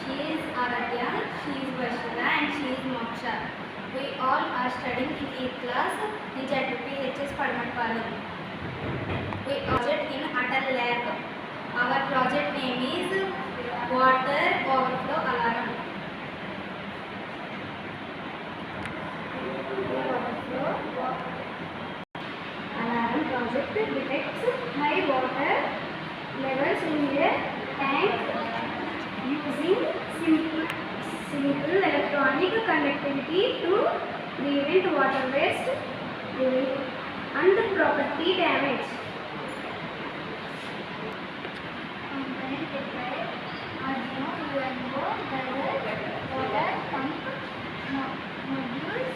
She is Aradhya, she is Varshita and she is Moksha. We all are studying in 8th class in JPPHS Padmatpalli. We project in Atal Lab. Our project name is Water Overflow Alarm. Alarm project detects high water levels in a tank using simple electronic conductivity to prevent water waste and property damage. Component required Arduino UNO water pump modules,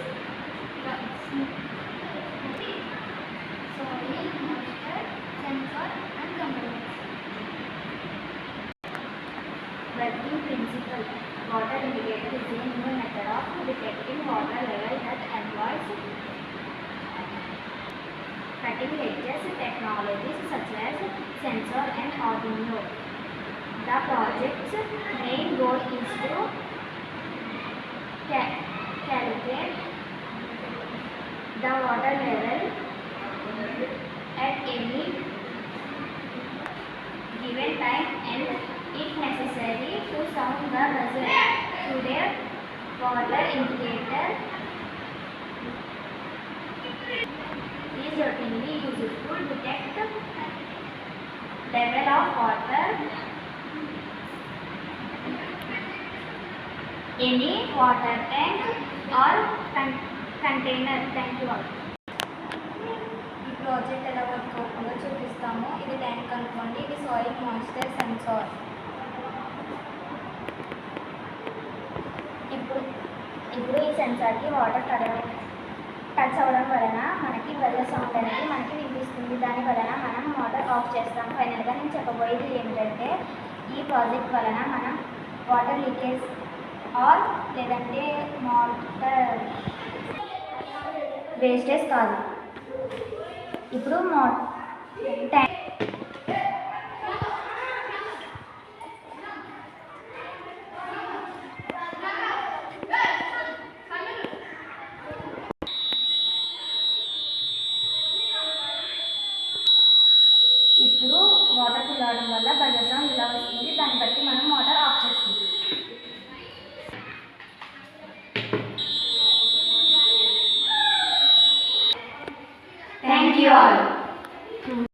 soil moisture sensor and components. Working principle. Water indicator is a new method of detecting water level that employs cutting-edge technologies such as sensor and Arduino. The project's main goal is to calculate the water level at any given time and, if necessary, to sound the buzzer through a water indicator is routinely used to detect level of water any water tank or container. Thank you all. ఈ project ఎలా work అవుతుందో చూపిస్తాము. ఇది tank అనుకోండి, ఇది soil moisture censor. ఇప్పుడు ఈ సెన్సార్కి water touch అవ్వడం వలన మనకి బజర్ సౌండ్ అనేది మనకి వినిపిస్తుంది. దాని వలన మనం మోటార్ ఆఫ్ చేస్తాం. ఫైనల్గా నేను చెప్పబోయేది ఏమిటంటే, ఈ ప్రాజెక్ట్ వలన మనం వాటర్ లీకేజ్ ఆర్ లేదంటే మోటార్ వేస్టేజ్ కాదు. ఇప్పుడు ట్యాంక్